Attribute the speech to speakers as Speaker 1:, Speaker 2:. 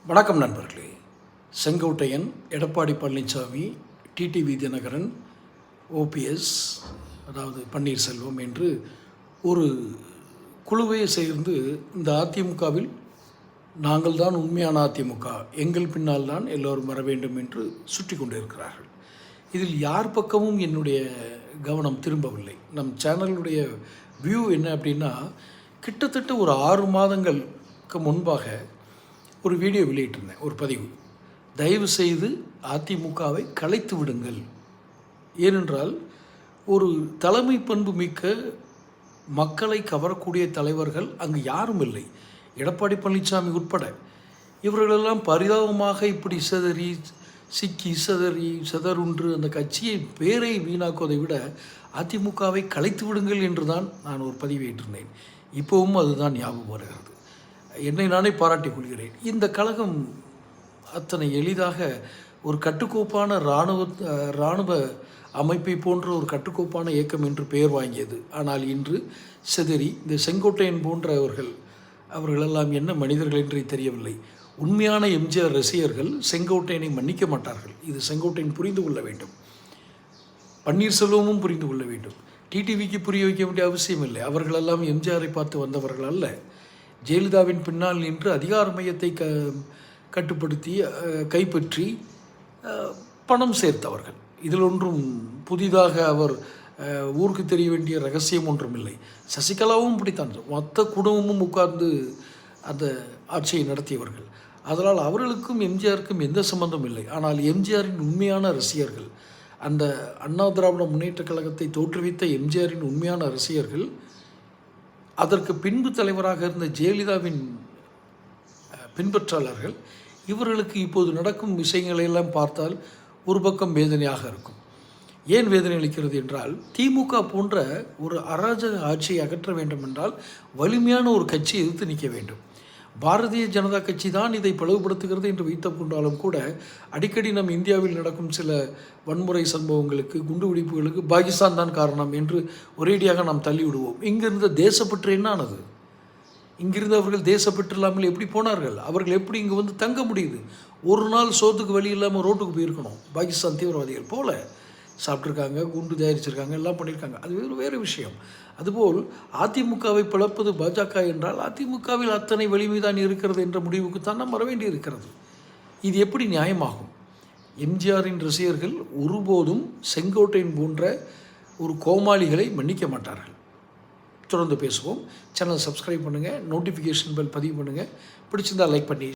Speaker 1: வணக்கம் நண்பர்களே. Sengottaiyan, Edappadi Palaniswami, TTV Dinakaran, OPS அதாவது பன்னீர்செல்வம் என்று ஒரு குழுவை சேர்ந்து இந்த அதிமுகவில் நாங்கள் தான் உண்மையான அதிமுக, எங்கள் பின்னால் தான் எல்லோரும் வர வேண்டும் என்று சுற்றி கொண்டிருக்கிறார்கள். இதில் யார் பக்கமும் என்னுடைய கவனம் திரும்பவில்லை. நம் சேனலுடைய வியூ என்ன அப்படின்னா, கிட்டத்தட்ட ஒரு 6 மாதங்களுக்கு முன்பாக ஒரு வீடியோ வெளியிட்டிருந்தேன், ஒரு பதிவு. தயவு செய்து அதிமுகவை கலைத்து விடுங்கள். ஏனென்றால் ஒரு தலைமை பண்பு மிக்க மக்களை கவரக்கூடிய தலைவர்கள் அங்கு யாரும் இல்லை, எடப்பாடி பழனிசாமி உட்பட. இவர்களெல்லாம் பரிதாபமாக இப்படி சிக்கி சிதறுன்று அந்த கட்சியை பேரை வீணாக்குவதை விட அதிமுகவை கலைத்து விடுங்கள் என்று தான் நான் ஒரு பதிவேற்றிருந்தேன். இப்போவும் அதுதான் ஞாபகம் வருகிறது. என்னை நானே பாராட்டிக் கொள்கிறேன். இந்த கழகம் அத்தனை எளிதாக ஒரு கட்டுக்கோப்பான இராணுவ அமைப்பை போன்ற ஒரு கட்டுக்கோப்பான இயக்கம் என்று பெயர் வாங்கியது. ஆனால் இன்று சிதறி இந்த செங்கோட்டையன் அவர்களெல்லாம் என்ன மனிதர்கள் என்றே தெரியவில்லை. உண்மையான எம்ஜிஆர் ரசிகர்கள் செங்கோட்டையனை மன்னிக்க மாட்டார்கள். இது செங்கோட்டையன் புரிந்து கொள்ள வேண்டும், பன்னீர்செல்வமும் புரிந்து கொள்ள வேண்டும். டிடிவிக்கு புரிய வைக்க வேண்டிய அவசியம் இல்லை. அவர்களெல்லாம் எம்ஜிஆரை பார்த்து வந்தவர்கள் அல்ல. ஜெயலலிதாவின் பின்னால் நின்று அதிகார மையத்தை கட்டுப்படுத்தி கைப்பற்றி பணம் சேர்த்தவர்கள். இதில் ஒன்றும் புதிதாக அவர் ஊருக்கு தெரிய வேண்டிய ரகசியம் ஒன்றும் இல்லை. சசிகலாவும் பிடித்தான், மொத்த குடும்பமும் உட்கார்ந்து அந்த ஆட்சியை நடத்தியவர்கள். அதனால் அவர்களுக்கும் எம்ஜிஆருக்கும் எந்த சம்பந்தம் இல்லை. ஆனால் எம்ஜிஆரின் உண்மையான ரசிகர்கள், அந்த அண்ணா திராவிட முன்னேற்ற கழகத்தை தோற்றுவித்த எம்ஜிஆரின் உண்மையான ரசிகர்கள், அதற்கு பின்பு தலைவராக இருந்த ஜெயலலிதாவின் பின்பற்றாளர்கள், இவர்களுக்கு இப்போது நடக்கும் விஷயங்களையெல்லாம் பார்த்தால் ஒரு பக்கம் வேதனையாக இருக்கும். ஏன் வேதனை அளிக்கிறது என்றால், திமுக போன்ற ஒரு அராஜக ஆட்சியை அகற்ற வேண்டும் என்றால் வலிமையான ஒரு கட்சியை எதிர்த்து நிற்க வேண்டும். பாரதிய ஜனதா கட்சி தான் இதை பிளவுபடுத்துகிறது என்று வைத்துக் கொண்டாலும் கூட, அடிக்கடி நம் இந்தியாவில் நடக்கும் சில வன்முறை சம்பவங்களுக்கு, குண்டுவெடிப்புகளுக்கு பாகிஸ்தான் தான் காரணம் என்று ஒரேடியாக நாம் தள்ளிவிடுவோம். இங்கிருந்த தேசப்பற்று என்ன ஆனது? இங்கிருந்து அவர்கள் தேசப்பற்று இல்லாமல் எப்படி போனார்கள்? அவர்கள் எப்படி இங்கே வந்து தங்க முடியுது? ஒரு நாள் சோத்துக்கு வழி இல்லாமல் ரோட்டுக்கு போயிருக்கணும். பாகிஸ்தான் தீவிரவாதிகள் போல சாப்பிட்ருக்காங்க, குண்டு தயாரிச்சிருக்காங்க, எல்லாம் பண்ணியிருக்காங்க. அது வேறு விஷயம். அதுபோல் அதிமுகவை பிளப்பது பாஜக என்றால் அதிமுகவில் அத்தனை வலிமைதான் இருக்கிறது என்ற முடிவுக்கு தான் நாம் வர வேண்டி இருக்கிறது. இது எப்படி நியாயமாகும்? எம்ஜிஆரின் ரசிகர்கள் ஒருபோதும் செங்கோட்டையன் போன்ற ஒரு கோமாளிகளை மன்னிக்க மாட்டார்கள். தொடர்ந்து பேசுவோம். சேனலை சப்ஸ்கிரைப் பண்ணுங்கள், நோட்டிஃபிகேஷன் பெல் பதிவு பண்ணுங்கள். பிடிச்சிருந்தால் லைக் பண்ணி